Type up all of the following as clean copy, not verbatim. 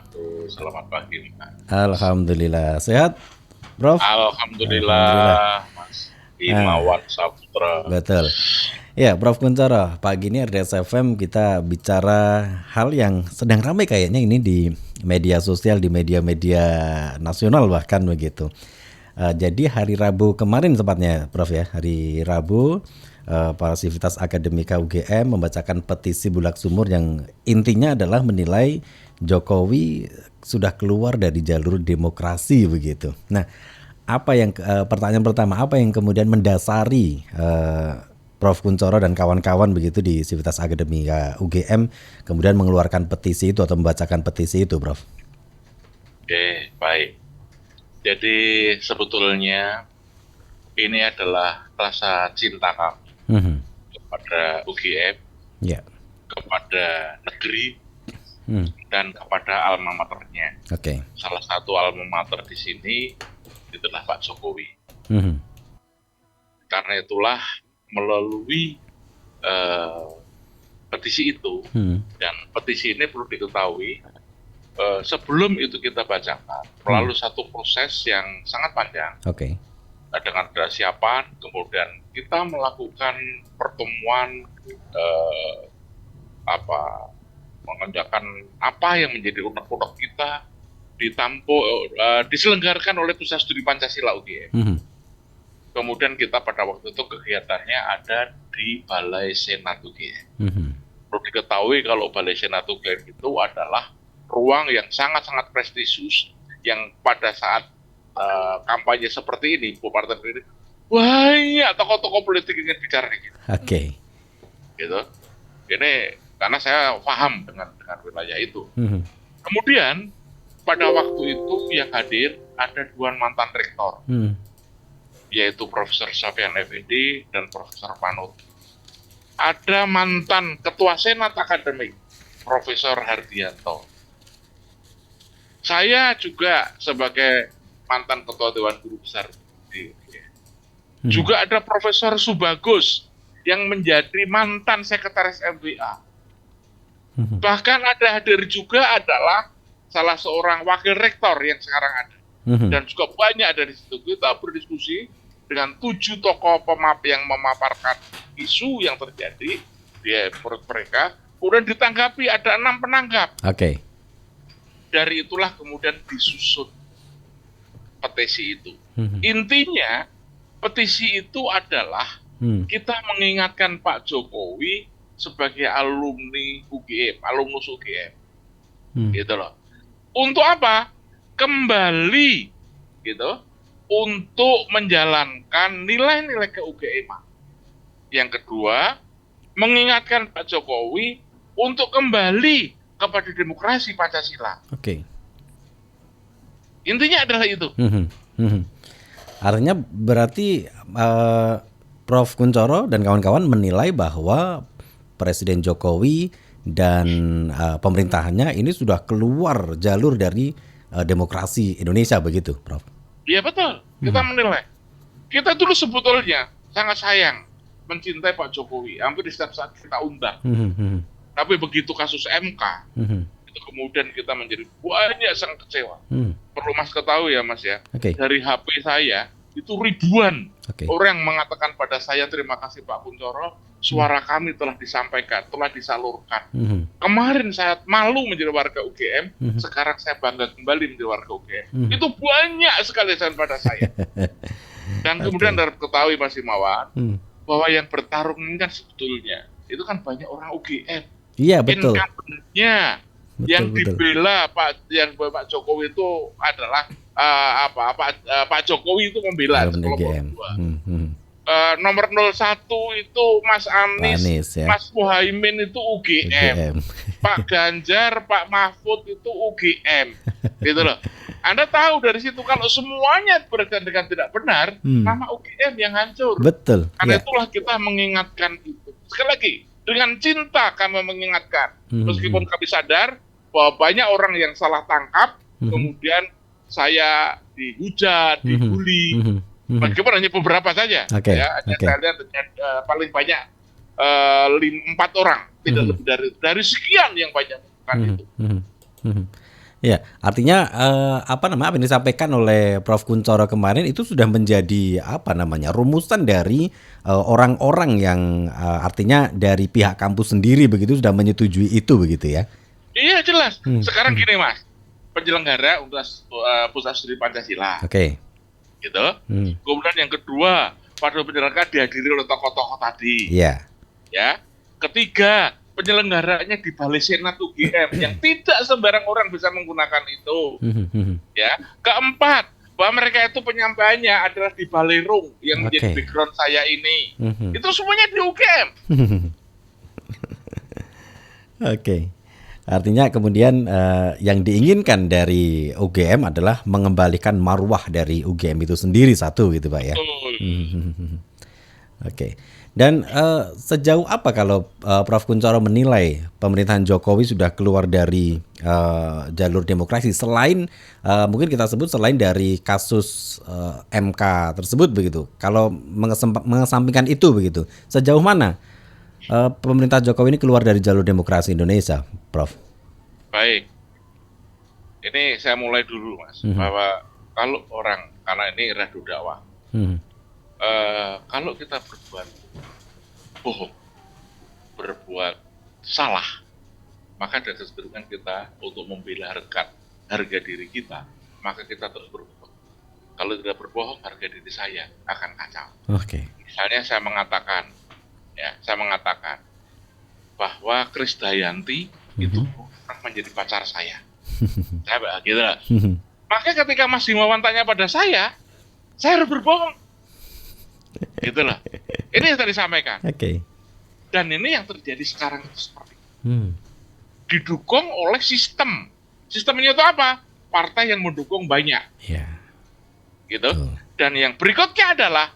wabarakatuh. Selamat pagi, Pak. Alhamdulillah sehat, Prof. Alhamdulillah. Alhamdulillah, Mas Nah, Imawan Saputra. betul. Ya, Prof Kuncoro, pagi ini RDS FM kita bicara hal yang sedang ramai kayaknya ini di media sosial, di media-media nasional bahkan begitu. Jadi hari Rabu kemarin tepatnya, Prof ya, hari Rabu para Sivitas Akademika UGM membacakan petisi Bulak Sumur yang intinya adalah menilai Jokowi sudah keluar dari jalur demokrasi begitu. Nah, pertanyaan pertama, apa yang kemudian mendasari Prof Kuncoro dan kawan-kawan begitu di Sivitas Akademika UGM kemudian mengeluarkan petisi itu atau membacakan petisi itu, Prof? Oke, baik. Jadi sebetulnya ini adalah rasa cinta kami Mhm. kepada UGM, Ya. kepada negeri, Hmm. dan kepada alma maternya. Oke. Salah satu alma mater di sini itulah Pak Jokowi. Mhm. Karena itulah melalui eh, petisi itu, Hmm. dan petisi ini perlu diketahui, sebelum itu kita bacakan Hmm. melalui satu proses yang sangat panjang, Oke. dengan persiapan, kemudian kita melakukan pertemuan, eh, apa mengerjakan apa yang menjadi unek-unek kita diselenggarakan oleh Pusat Studi Pancasila UGM. Mhm. Kemudian kita pada waktu itu kegiatannya ada di Balai Senat UGM. Mhm. Perlu diketahui kalau Balai Senat UGM itu adalah ruang yang sangat-sangat prestisius yang pada saat kampanye seperti ini, Bu Partai ini banyak tokoh-tokoh politik ingin bicara di Oke. gitu. Ini karena saya paham dengan wilayah itu. Mhm. Kemudian pada waktu itu yang hadir ada dua mantan rektor, Hmm. yaitu Profesor Sofyan Effendi dan Profesor Panut. Ada mantan Ketua Senat Akademik, Profesor Hardianto. Saya juga sebagai mantan Ketua Dewan Guru Besar di Mhm. juga ada Profesor Subagus yang menjadi mantan Sekretaris MBA. Mhm. Bahkan ada hadir juga adalah salah seorang wakil rektor yang sekarang ada. Mhm. Dan juga banyak dari situ kita berdiskusi dengan 7 tokoh yang memaparkan isu yang terjadi di perut mereka. Kemudian ditanggapi ada 6 penanggap. Oke. Dari itulah kemudian disusun petisi itu. Mhm. Intinya petisi itu adalah Hmm. kita mengingatkan Pak Jokowi sebagai alumni UGM, alumnus UGM, Hmm. gitu loh. Untuk apa? Kembali, gitu, untuk menjalankan nilai-nilai ke UGM. Yang kedua, mengingatkan Pak Jokowi untuk kembali kepada demokrasi Pancasila. Oke. Intinya adalah itu. Mhm. Mhm. Artinya berarti Prof Kuncoro dan kawan-kawan menilai bahwa Presiden Jokowi dan pemerintahannya ini sudah keluar jalur dari demokrasi Indonesia begitu, Prof. Ya betul, kita Mhm. menilai. Kita dulu sebetulnya sangat sayang, mencintai Pak Jokowi. Hampir di setiap saat kita undang. Mhm. Mhm. Tapi begitu kasus MK, Mhm. itu kemudian kita menjadi banyak sangat kecewa. Mhm. Perlu Mas ketahui ya Mas ya, Oke. dari HP saya itu ribuan Oke. orang mengatakan pada saya, terima kasih Pak Kuncoro, suara kami telah disampaikan, telah disalurkan. Mhm. Kemarin saya malu menjadi warga UGM, Mhm. sekarang saya bangga kembali menjadi warga UGM. Mhm. Itu banyak sekali pada saya. Dan kemudian Oke. harus ketahui Mas Imawan, Hmm. bahwa yang bertarung ini kan sebetulnya itu kan banyak orang UGM. Iya betul, Incumbent-nya betul yang betul. dibela Pak Jokowi itu adalah Pak Jokowi itu membela Alumni kelompok UGM. dua. Mhm. Nomor 01 itu Mas Pak Anies, Anies ya, Mas Muhaimin itu UGM, UGM. Pak Ganjar, Pak Mahfud itu UGM, gitu loh. Anda tahu dari situ kalau semuanya berkaitan dengan tidak benar, Hmm. nama UGM yang hancur. Betul. Karena Ya. itulah kita mengingatkan itu. Sekali lagi, dengan cinta kami mengingatkan. Meskipun Mhm. kami sadar bahwa banyak orang yang salah tangkap, Mhm. kemudian saya dihujat, Mhm. dibully, Mhm. Mhm. meskipun hanya beberapa saja. Oke, Ya, hanya oke. saya lihat paling banyak 4 orang, tidak Mhm. lebih dari sekian yang banyak melakukan Mhm. itu. Mhm. Mhm. Ya, artinya apa yang disampaikan oleh Prof. Kuncoro kemarin itu sudah menjadi rumusan dari orang-orang yang artinya dari pihak kampus sendiri begitu sudah menyetujui itu begitu ya. Iya jelas. Hmm, Sekarang hmm. gini Mas, penyelenggara Pusat Studi Pancasila, Oke. gitu. Hmm. Kemudian yang kedua, pada penyelenggara dihadiri oleh tokoh-tokoh tadi, Iya. ya. Ketiga, penyelenggaranya di Balai Senat UGM yang tidak sembarang orang bisa menggunakan itu, Hmm, hmm, hmm. ya. Keempat, bahwa mereka itu penyampaiannya adalah di Balai Rung yang menjadi Oke. background saya ini. Hmm, hmm. Itu semuanya di UGM. Oke. Artinya kemudian yang diinginkan dari UGM adalah mengembalikan marwah dari UGM itu sendiri satu gitu Pak ya. Betul. Oke. Dan sejauh apa kalau Prof. Kuncoro menilai pemerintahan Jokowi sudah keluar dari jalur demokrasi selain mungkin kita sebut selain dari kasus MK tersebut begitu. Kalau mengesampingkan itu begitu, sejauh mana pemerintah Jokowi ini keluar dari jalur demokrasi Indonesia, Prof? Baik. Ini saya mulai dulu Mas, Mhm. bahwa kalau orang, karena ini radu dakwah, Mhm. kalau kita berbuat bohong, berbuat salah, maka ada kecenderungan kita untuk membela harga diri kita, maka kita terus berbohong. Kalau tidak berbohong, harga diri saya akan kacau. Oke. Misalnya saya mengatakan bahwa Krisdayanti itu Mhm. pernah menjadi pacar saya. Saya gitu lah. Mhm. Maka ketika Mas Himawan tanya pada saya harus berbohong. Gitulah. Ini yang tadi disampaikan. Oke. Dan ini yang terjadi sekarang itu seperti itu. Hmm. Didukung oleh sistem. Sistemnya itu apa? Partai yang mendukung banyak. Ya. Gitu. Betul. Dan yang berikutnya adalah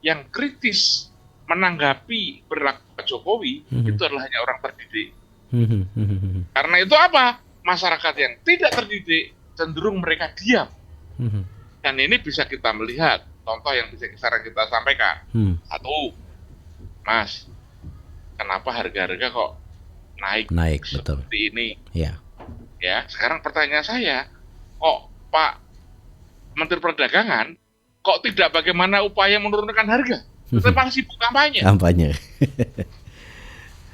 yang kritis menanggapi perilaku Pak Jokowi itu adalah hanya orang terdidik. Mhm. Karena itu apa? Masyarakat yang tidak terdidik cenderung mereka diam. Mhm. Dan ini bisa kita melihat contoh yang bisa sekarang kita sampaikan. Hmm. Satu, Mas, kenapa harga-harga kok naik Naik, betul. seperti ini? Ya. Ya, sekarang pertanyaan saya, kok Pak Menteri Perdagangan kok tidak bagaimana upaya menurunkan harga? Tetap masih sibuk kampanye, Kampanye.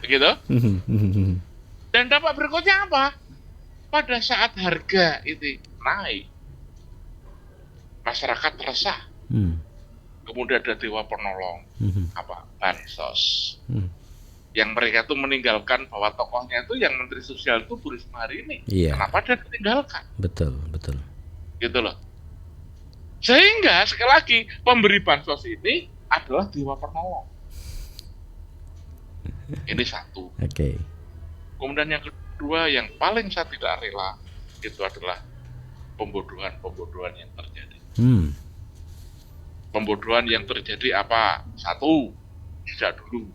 gitu. Mhm. Dan dampak berikutnya apa? Pada saat harga itu naik, masyarakat resah. Hmm. Kemudian ada dewa penolong, Mhm. bansos. Hmm. Yang mereka tuh meninggalkan bahwa tokohnya itu yang Menteri Sosial itu Bu Risma hari ini. Iya. Kenapa dia ditinggalkan? Betul, betul. Gitu loh. Sehingga sekali lagi pemberi bansos ini adalah dewa penolong. Ini satu. Oke. Kemudian yang kedua yang paling saya tidak rela itu adalah pembodohan yang terjadi. Hmm. Pembodohan yang terjadi apa? Satu, tidak dulu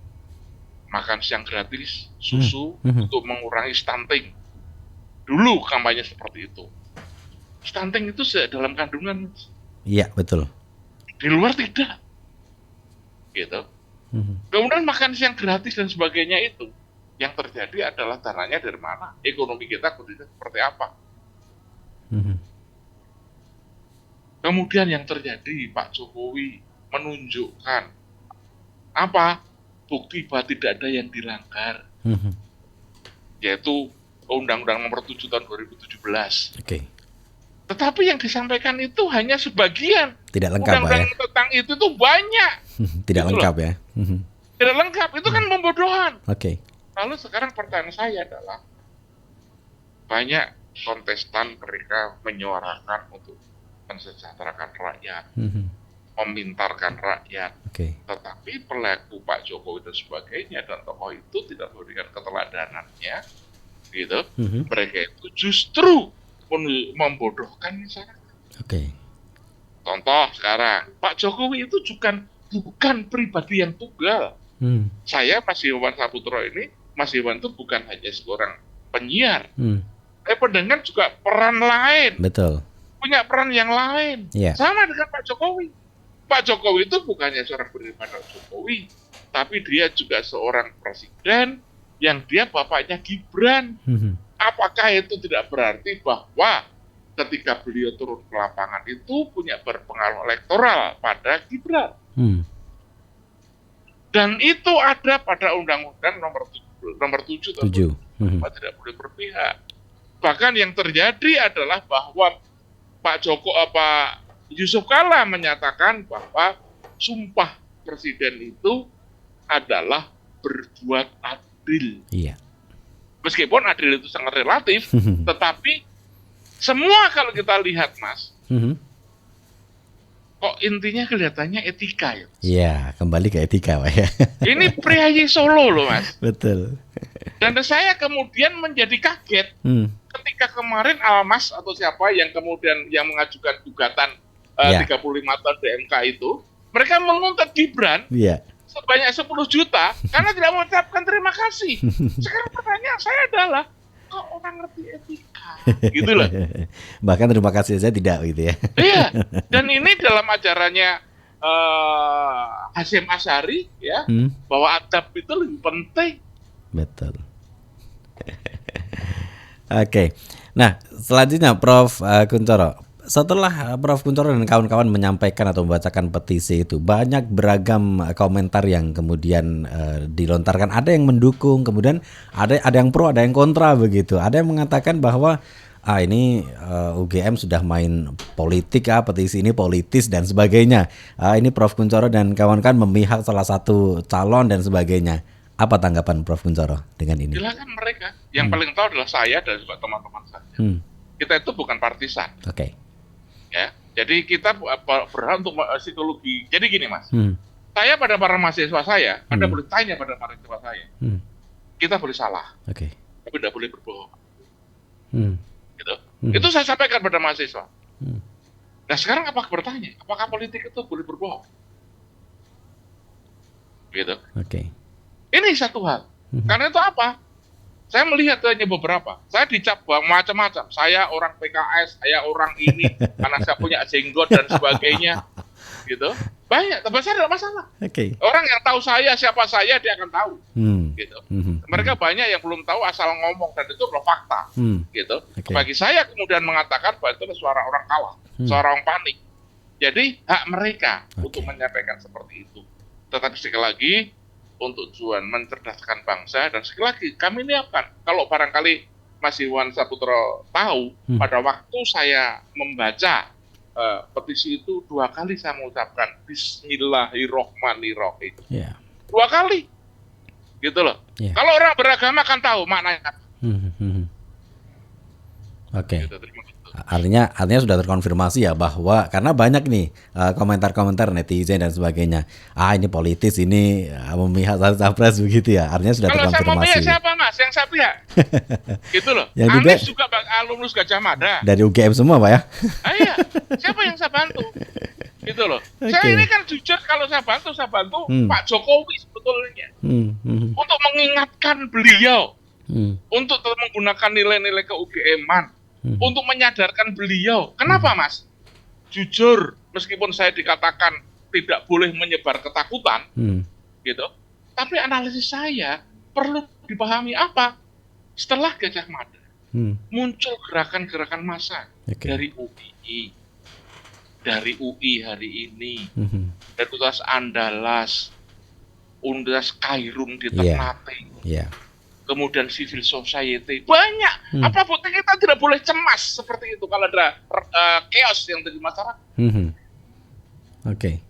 makan siang gratis, susu untuk mengurangi stunting. Dulu kampanye seperti itu. Stunting itu dalam kandungan, Iya, betul. di luar tidak. Gitu. Mhm. Kemudian makan siang gratis dan sebagainya itu, yang terjadi adalah dananya dari mana? Ekonomi kita kondisinya seperti apa? Mhm. Kemudian yang terjadi, Pak Jokowi menunjukkan apa? Bukti bahwa tidak ada yang dilanggar, Mhm. yaitu Undang-Undang Nomor 7 Tahun 2017. Oke. Tetapi yang disampaikan itu hanya sebagian. Tidak lengkap, Pak ya. Undang-undang tentang itu tuh banyak. Tidak Gitu lengkap loh. ya. Mhm. Tidak lengkap, itu kan pembodohan. Oke. Lalu sekarang pertanyaan saya adalah, banyak kontestan mereka menyuarakan untuk mensejahterakan rakyat, Mhm. memintarkan rakyat. Oke. Tetapi pelaku Pak Jokowi dan sebagainya dan tokoh itu tidak memberikan keteladanannya, gitu. Mhm. Mereka itu justru membodohkan masyarakat. Oke. Contoh sekarang, Pak Jokowi itu bukan pribadi yang tunggal. Hmm. Saya Mas Iwan Saputro ini, Mas Iwan itu bukan hanya seorang penyiar. Hmm. Pendengar juga peran lain, Betul. punya peran yang lain. Iya. Sama dengan Pak Jokowi. Pak Jokowi itu bukannya seorang pribadi Jokowi, tapi dia juga seorang presiden yang dia bapaknya Gibran. Mhm. apakah itu tidak berarti bahwa ketika beliau turun ke lapangan itu punya berpengaruh elektoral pada Gibran? Hmm. Dan itu ada pada Undang-Undang nomor 7 tahun 7. 2004 tidak boleh berpihak. Bahkan yang terjadi adalah bahwa Pak Yusuf Kala menyatakan bahwa sumpah presiden itu adalah berbuat adil. Iya. Meskipun adil itu sangat relatif, tetapi semua kalau kita lihat, Mas, kok intinya kelihatannya etika ya. Iya, kembali ke etika, Pak ya. Ini Priayi Solo loh, Mas. Betul. Dan saya kemudian menjadi kaget ketika kemarin Almas atau siapa yang kemudian yang mengajukan gugatan 35 tahun DMK itu, mereka menuntut Gibran sebanyak 10 juta karena tidak mengucapkan terima kasih. Sekarang pertanyaan saya adalah, kok orang ngerti etika? Gitu loh. Bahkan terima kasih saja tidak gitu ya. Iya, dan ini dalam ajarannya Hasyim Asy'ari ya, bahwa adab itu lebih penting. Betul. Oke. Nah, selanjutnya Prof. Kunchoro. Setelah Prof. Kunchoro dan kawan-kawan menyampaikan atau membacakan petisi itu, banyak beragam komentar yang kemudian dilontarkan. Ada yang mendukung, kemudian ada yang pro, ada yang kontra begitu. Ada yang mengatakan bahwa ini UGM sudah main politik, petisi ini politis dan sebagainya. Ini Prof. Kunchoro dan kawan-kawan memihak salah satu calon dan sebagainya. Apa tanggapan Prof. Kunchoro dengan ini? Silakan mereka. Yang paling tahu adalah saya dan juga teman-teman saya. Kita itu bukan partisan. Oke. Ya, jadi kita berhak untuk psikologi. Jadi gini, Mas. Saya pada para mahasiswa saya, Anda boleh tanya pada mahasiswa saya. Kita boleh salah. Oke. Tapi tidak boleh berbohong. Gitu. Itu saya sampaikan pada mahasiswa. Nah, sekarang bertanya, apakah politik itu boleh berbohong? Gitu. Oke. Ini satu hal. Karena itu apa? Saya melihat hanya beberapa. Saya dicap macam-macam. Saya orang PKS, saya orang ini, karena saya punya jenggot dan sebagainya. Gitu. Banyak, tapi saya tidak masalah. Oke. Orang yang tahu saya, siapa saya, dia akan tahu. Gitu. Mereka banyak yang belum tahu asal ngomong, dan itu adalah fakta. Gitu. Bagi saya kemudian mengatakan bahwa itu suara orang kalah, suara orang panik. Jadi hak mereka untuk menyampaikan seperti itu. Tetapi sekali lagi, untuk tujuan mencerdaskan bangsa, dan sekali lagi kami niatkan, kalau barangkali Mas Iwan Saputro tahu, pada waktu saya membaca petisi itu 2 kali saya mengucapkan Bismillahirrohmanirrohim. 2 kali, gitu loh. Kalau orang beragama kan tahu maknanya. Oke. Gitu, Artinya sudah terkonfirmasi ya, bahwa karena banyak nih komentar-komentar netizen dan sebagainya. Ini politis, ini memihak capres begitu ya. Artinya sudah kalau terkonfirmasi. Kalau saya mau pihak siapa, Mas? Yang saya pihak. Gitu loh. Anies juga alumnus Gajah Mada. Dari UGM semua, Pak ya. Iya. Siapa yang saya bantu? Gitu loh. Saya ini kan jujur, kalau saya bantu Pak Jokowi sebetulnya. Untuk mengingatkan beliau. Untuk menggunakan nilai-nilai ke-UGM-an. Untuk menyadarkan beliau. Kenapa, Mas? Jujur, meskipun saya dikatakan tidak boleh menyebar ketakutan, gitu. Tapi analisis saya perlu dipahami apa? Setelah Gajah Mada, muncul gerakan-gerakan massa dari UII, dari UI hari ini, dari Universitas Andalas, Universitas Kairung di Ternate. Kemudian civil society, banyak. Apa bukti kita tidak boleh cemas seperti itu kalau ada chaos yang terjadi di masyarakat? Oke.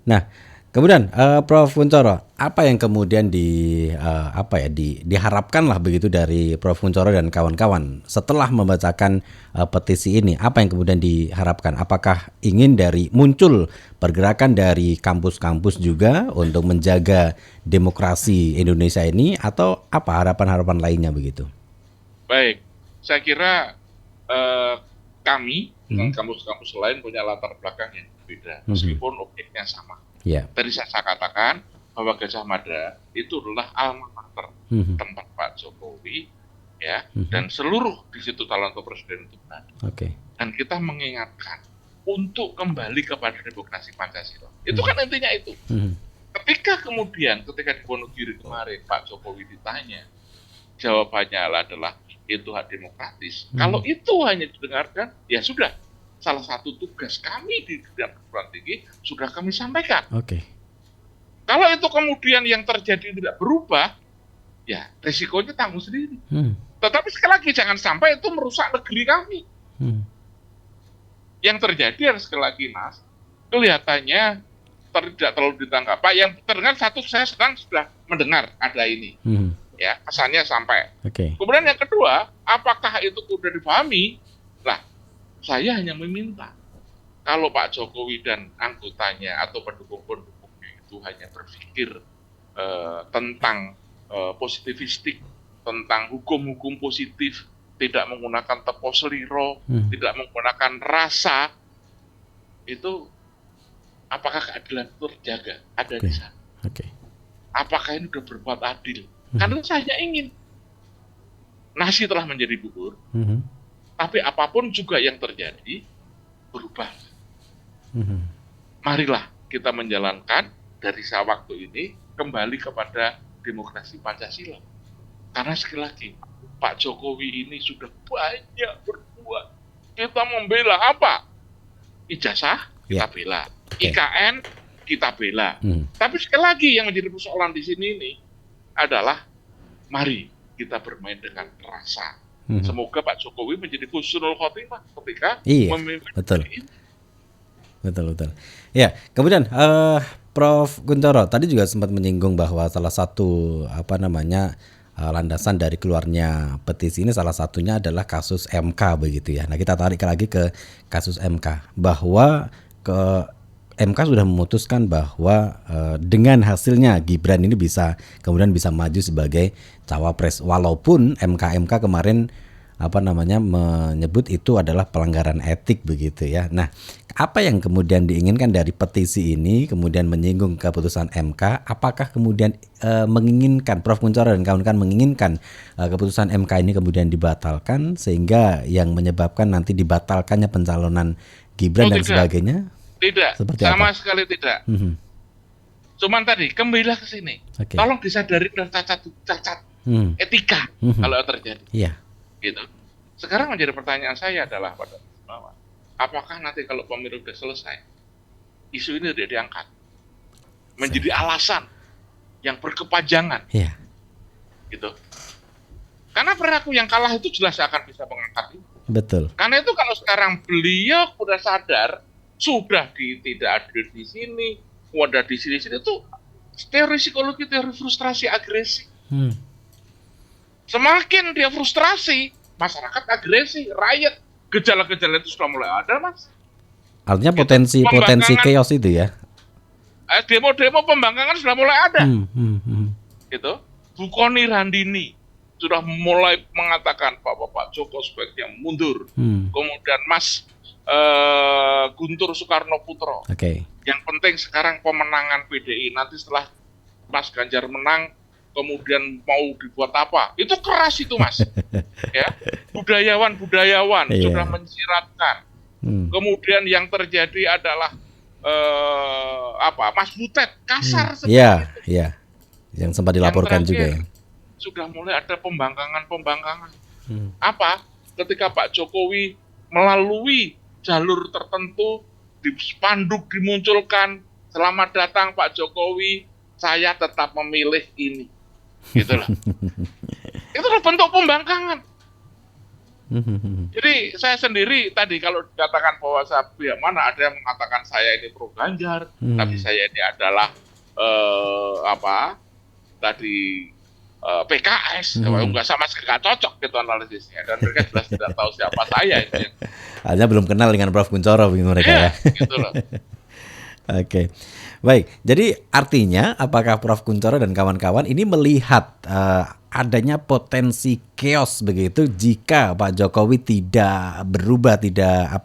Nah, kemudian Prof. Kunchoro, apa yang kemudian diharapkan lah begitu dari Prof. Kunchoro dan kawan-kawan setelah membacakan petisi ini? Apa yang kemudian diharapkan? Apakah ingin muncul pergerakan dari kampus-kampus juga untuk menjaga demokrasi Indonesia ini, atau apa harapan-harapan lainnya begitu? Baik, saya kira kami dengan kampus-kampus lain punya latar belakang yang berbeda, meskipun objeknya sama. Tadi saya katakan bahwa Gajah Mada itu adalah alma mater, tempat Pak Jokowi, ya, dan seluruh di situ calon presiden itu berada. Dan kita mengingatkan untuk kembali kepada demokrasi Pancasila. Itu kan intinya itu. Ketika di Wonogiri kemarin Pak Jokowi ditanya, jawabannya adalah itu hak demokratis. Kalau itu hanya didengarkan, ya sudah. Salah satu tugas kami di perguruan tinggi sudah kami sampaikan. Oke. Kalau itu kemudian yang terjadi tidak berubah, ya risikonya tanggung sendiri. Tetapi sekali lagi jangan sampai itu merusak negeri kami. Yang terjadi sekali lagi, Mas, kelihatannya tidak terlalu ditangkap. Pak, yang terdengar satu, saya sedang sudah mendengar ada ini. Ya, kesannya sampai. Kemudian yang kedua, apakah itu sudah dipahami? Nah, saya hanya meminta kalau Pak Jokowi dan anggotanya atau pendukung-pendukungnya itu hanya berpikir tentang positivistik, tentang hukum-hukum positif, tidak menggunakan tepos liro, tidak menggunakan rasa, itu apakah keadilan itu terjaga? Ada di sana. Apakah ini sudah berbuat adil? Karena saya ingin nasi telah menjadi bubur, tapi apapun juga yang terjadi berubah. Marilah kita menjalankan dari waktu ini kembali kepada demokrasi Pancasila. Karena sekali lagi, Pak Jokowi ini sudah banyak berbuat. Kita membela apa? Ijazah, kita bela. IKN, kita bela. Tapi sekali lagi yang menjadi persoalan di sini ini adalah mari kita bermain dengan rasa. Semoga Pak Jokowi menjadi husnul khotimah ketika memimpin ini. Betul. Ya, kemudian Prof. Kunchoro tadi juga sempat menyinggung bahwa salah satu landasan dari keluarnya petisi ini salah satunya adalah kasus MK begitu ya. Nah, kita tarik lagi ke kasus MK bahwa MK sudah memutuskan bahwa dengan hasilnya Gibran ini kemudian bisa maju sebagai cawapres, walaupun MK kemarin menyebut itu adalah pelanggaran etik begitu ya. Nah, apa yang kemudian diinginkan dari petisi ini kemudian menyinggung keputusan MK? Apakah kemudian menginginkan Prof. Kunchoro dan kawan-kawan menginginkan keputusan MK ini kemudian dibatalkan sehingga yang menyebabkan nanti dibatalkannya pencalonan Gibran dan sebagainya? Tidak, seperti sama apa? Sekali tidak. Cuman tadi kembalilah ke sini. Tolong disadari dan cacat etika kalau terjadi. Iya. Gitu. Sekarang menjadi pertanyaan saya adalah pada bahwa apakah nanti kalau pemilu sudah selesai, isu ini tidak diangkat menjadi alasan yang berkepanjangan, gitu. Karena perilaku yang kalah itu jelas akan bisa mengangkat itu. Betul. Karena itu kalau sekarang beliau sudah sadar, sudah tidak ada di sini, ada di sini itu teori psikologi, teori frustrasi, agresi. Semakin dia frustrasi, masyarakat agresi, riot, gejala-gejala itu sudah mulai ada, Mas. Artinya potensi chaos itu ya? Demo-demo pembangkangan sudah mulai ada. Gitu. Bu Koni Randini sudah mulai mengatakan bahwa Pak Joko sebaiknya mundur. Kemudian Mas Guntur Soekarno Putro. Yang penting sekarang pemenangan PDI. Nanti setelah Mas Ganjar menang, kemudian mau dibuat apa? Itu keras itu, Mas. Ya, budayawan sudah mensiratkan. Kemudian yang terjadi adalah Mas Butet kasar seperti itu. Iya. Yang sempat dilaporkan juga ya. Sudah mulai ada pembangkangan. Apa? Ketika Pak Jokowi melalui jalur tertentu di spanduk dimunculkan, selamat datang Pak Jokowi, saya tetap memilih ini. Gitu loh. Itulah bentuk pembangkangan. Jadi saya sendiri tadi kalau dikatakan bahwa saya pihak mana, ada yang mengatakan saya ini pro Ganjar, tapi saya ini adalah PKS, enggak sama sekali nggak cocok gitu analisisnya, dan mereka jelas tidak tahu siapa saya itu. Hanya belum kenal dengan Prof. Kunchoro begitu mereka ya. Gitu loh. Oke. Baik, jadi artinya apakah Prof. Kunchoro dan kawan-kawan ini melihat adanya potensi chaos begitu jika Pak Jokowi tidak berubah, tidak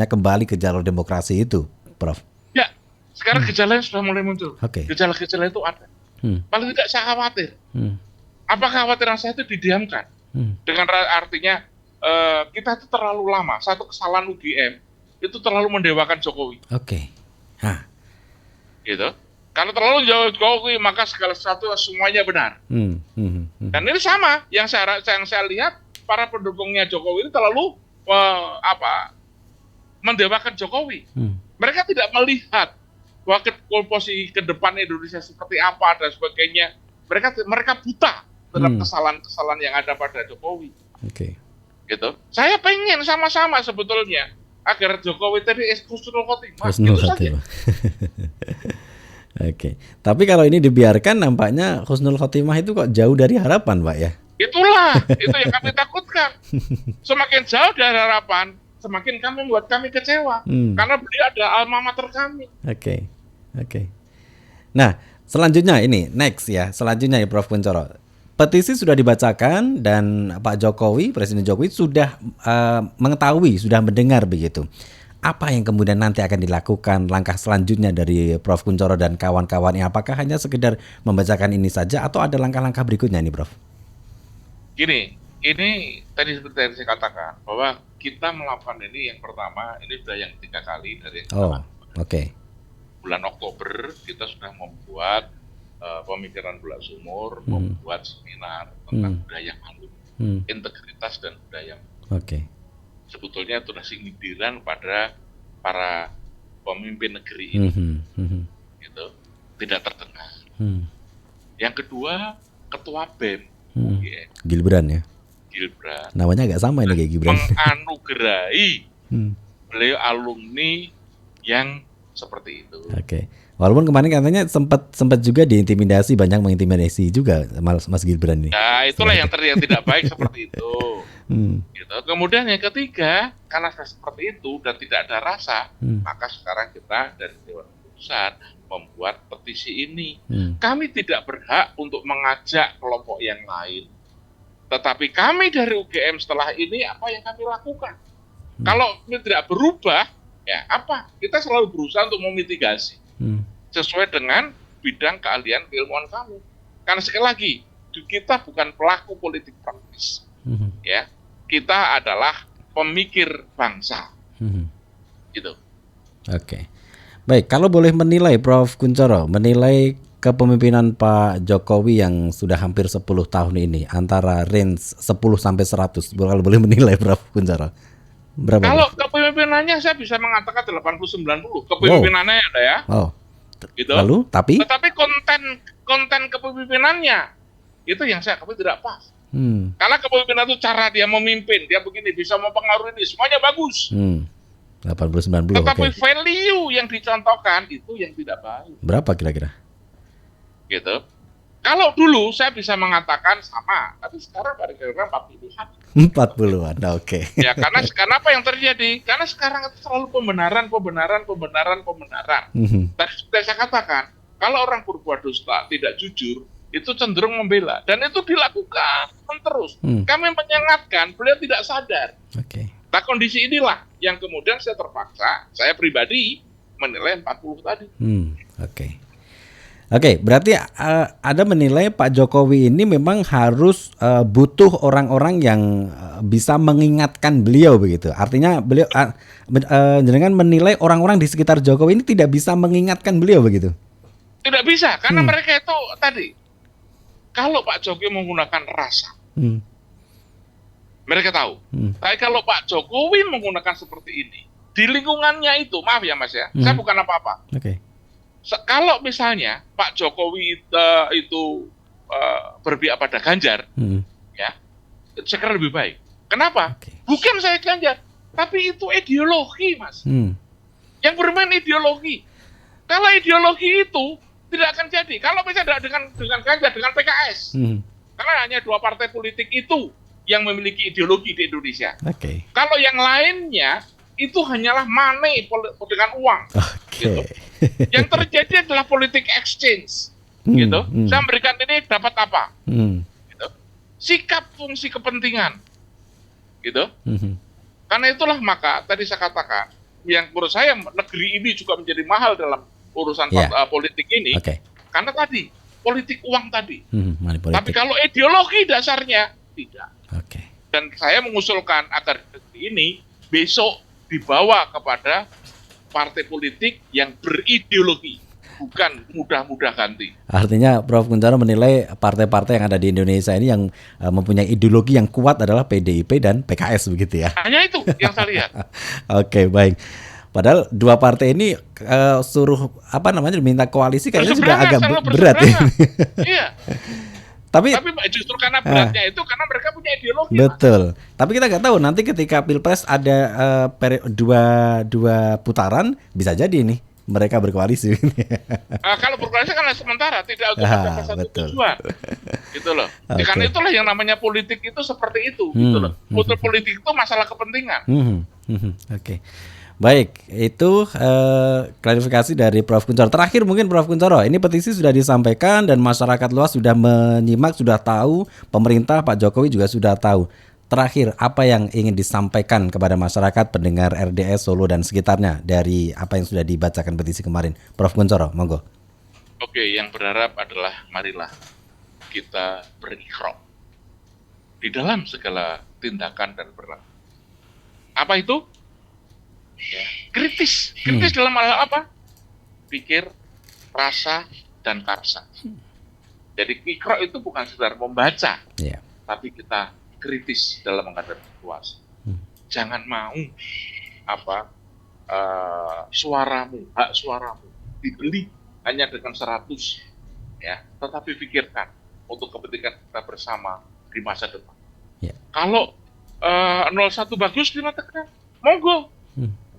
kembali ke jalur demokrasi itu, Prof? Ya, sekarang gejalanya sudah mulai muncul. Gejala-gejala itu ada. Paling tidak saya khawatir. Apakah kekhawatiran saya itu didiamkan? Dengan artinya kita itu terlalu lama. Satu kesalahan UGM itu terlalu mendewakan Jokowi. Gitu. Kalau terlalu jauh Jokowi, maka segala sesuatu semuanya benar. Dan ini sama yang saya lihat para pendukungnya Jokowi ini terlalu mendewakan Jokowi. Mereka tidak melihat bahwa posisi ke depan Indonesia seperti apa dan sebagainya. Mereka buta terhadap kesalahan-kesalahan yang ada pada Jokowi. Oke. Gitu. Saya pengen sama-sama sebetulnya agar Jokowi tadi husnul khotimah. Husnul khotimah. Oke. Tapi kalau ini dibiarkan nampaknya husnul khotimah itu kok jauh dari harapan, Pak ya? Itulah, itu yang kami takutkan. Semakin jauh dari harapan, semakin kami membuat kami kecewa. Karena beliau ada alma mater kami. Oke. Nah, selanjutnya ini, next ya. Selanjutnya ya Prof. Kunchoro. Petisi sudah dibacakan dan Pak Jokowi, Presiden Jokowi sudah mengetahui, sudah mendengar begitu. Apa yang kemudian nanti akan dilakukan langkah selanjutnya dari Prof. Kunchoro dan kawan-kawannya? Apakah hanya sekedar membacakan ini saja atau ada langkah-langkah berikutnya ini, Prof? Gini, ini tadi seperti yang saya katakan bahwa kita melakukan ini yang pertama, ini sudah yang 3 kali dari yang pertama. Oke. Bulan Oktober kita sudah membuat pemikiran bulan sumur, membuat seminar tentang budaya malu, integritas dan budaya malu. Oke. Sebetulnya itu adalah sindiran pada para pemimpin negeri ini, gitu, tidak terdengar. Yang kedua, Ketua BEM, Gibran ya. Gibran. Namanya agak sama ini kayak Gibran. Menganugerahi beliau alumni yang seperti itu. Oke. Walaupun kemarin katanya sempat juga diintimidasi, banyak mengintimidasi juga Mas Gibran ini. Ya, itulah yang tidak baik seperti itu. Gitu. Kemudian yang ketiga, karena seperti itu dan tidak ada rasa, maka sekarang kita dari Dewan Keputusan membuat petisi ini. Kami tidak berhak untuk mengajak kelompok yang lain. Tetapi kami dari UGM setelah ini apa yang kami lakukan? Kalau ini tidak berubah, ya apa? Kita selalu berusaha untuk memitigasi sesuai dengan bidang keahlian keilmuan kami. Karena sekali lagi, kita bukan pelaku politik praktis, ya. Kita adalah pemikir bangsa, gitu. Oke. Baik, kalau boleh menilai, Prof. Kunchoro, menilai kepemimpinan Pak Jokowi yang sudah hampir 10 tahun ini antara range 10 sampai 100, kalau boleh menilai, Prof. Kunchoro. Berapa? Kalau kepemimpinannya saya bisa mengatakan 80-90. Kepemimpinannya ada ya. Gitu. Lalu, tetapi konten kepemimpinannya itu yang saya katakan tidak pas. Karena kepemimpinan itu cara dia memimpin, dia begini bisa mempengaruhi ini, semuanya bagus. 80-90. Tetapi value yang dicontohkan itu yang tidak baik. Berapa kira-kira? Gitu. Kalau dulu saya bisa mengatakan sama, tapi sekarang kira-kira 40-an. 40-an, oke. Ya, karena apa yang terjadi? Karena sekarang itu selalu pembenaran. Tadi sudah saya katakan, kalau orang berbuat dusta, tidak jujur, itu cenderung membela. Dan itu dilakukan terus. Kami menyengatkan, beliau tidak sadar. Oke. Nah, kondisi inilah yang kemudian saya terpaksa, saya pribadi menilai 40 tadi. Oke, berarti ada menilai Pak Jokowi ini memang harus butuh orang-orang yang bisa mengingatkan beliau begitu. Artinya beliau jenengan menilai orang-orang di sekitar Jokowi ini tidak bisa mengingatkan beliau begitu. Tidak bisa, karena mereka itu tadi kalau Pak Jokowi menggunakan rasa, mereka tahu. Tapi kalau Pak Jokowi menggunakan seperti ini di lingkungannya itu, maaf ya Mas ya, saya bukan apa-apa. Kalau misalnya Pak Jokowi itu berpihak pada Ganjar, ya, itu saya kira lebih baik. Kenapa? Bukan saya Ganjar, tapi itu ideologi, Mas. Yang bermain ideologi. Kalau ideologi itu tidak akan jadi. Kalau misalnya dengan Ganjar, dengan PKS, karena hanya 2 partai politik itu yang memiliki ideologi di Indonesia. Kalau yang lainnya itu hanyalah money dengan uang. Gitu. Yang terjadi adalah politik exchange. Gitu. Saya memberikan ini dapat apa? Gitu. Sikap fungsi kepentingan. Gitu. Karena itulah maka tadi saya katakan yang menurut saya negeri ini juga menjadi mahal dalam urusan politik ini. Karena tadi politik uang tadi. Tapi kalau ideologi dasarnya tidak. Dan saya mengusulkan agar negeri ini besok dibawa kepada partai politik yang berideologi. bukan mudah-mudah ganti. Artinya Prof. Kunchoro menilai partai-partai yang ada di Indonesia ini yang mempunyai ideologi yang kuat adalah PDIP dan PKS begitu ya. Hanya itu yang saya lihat. Oke, baik. Padahal dua partai ini suruh apa namanya diminta koalisi kayaknya sudah Berseberangan, agak selalu berat ya. berseberangan. Iya, Tapi tapi justru karena beratnya itu karena mereka punya ideologi. Mas. betul. Tapi kita nggak tahu nanti ketika Pilpres ada dua putaran bisa jadi nih mereka berkoalisi. Kalau berkoalisi kan sementara, tidak untuk mencapai satu Betul. tujuan, gitu loh. Oke. Karena itulah yang namanya politik itu seperti itu, gitu loh. Politik itu masalah kepentingan. Oke. Baik, itu klarifikasi dari Prof. Kunchoro. Terakhir mungkin Prof. Kunchoro, ini petisi sudah disampaikan dan masyarakat luas sudah menyimak, sudah tahu, pemerintah Pak Jokowi juga sudah tahu. Terakhir, apa yang ingin disampaikan kepada masyarakat pendengar RDS Solo dan sekitarnya dari apa yang sudah dibacakan petisi kemarin? Prof. Kunchoro, monggo. Oke, yang berharap adalah marilah kita berikhram di dalam segala tindakan dan perilaku. Apa itu? Ya, kritis dalam hal apa? Pikir, rasa, dan karsa. Jadi ikro itu bukan sekedar membaca, tapi kita kritis dalam menghadapi situasi. Jangan mau suaramu, hak suaramu dibeli hanya dengan 100, ya. Tetapi pikirkan untuk kepentingan kita bersama di masa depan. Kalau 01 bagus dinyatakan, monggo.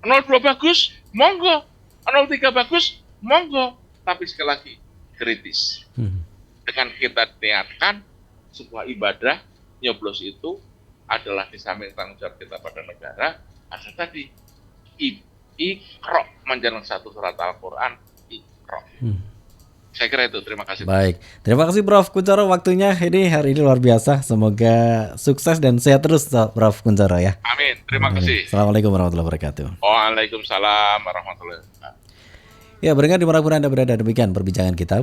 02 bagus, monggo. 03 bagus, monggo. Tapi sekali lagi, kritis. Dengan kita niatkan sebuah ibadah, nyoblos itu adalah di samping tanggung jawab kita pada negara, ada tadi, ikro, menjalankan satu surat Al-Quran, ikro. Saya kira itu, terima kasih. Baik, terima kasih Prof. Kunchoro waktunya ini hari ini luar biasa. Semoga sukses dan sehat terus Prof. Kunchoro ya. Amin, terima kasih. Assalamualaikum warahmatullahi wabarakatuh. Waalaikumsalam warahmatullahi wabarakatuh. Ya, berdengar di mana pun Anda berada, demikian perbincangan kita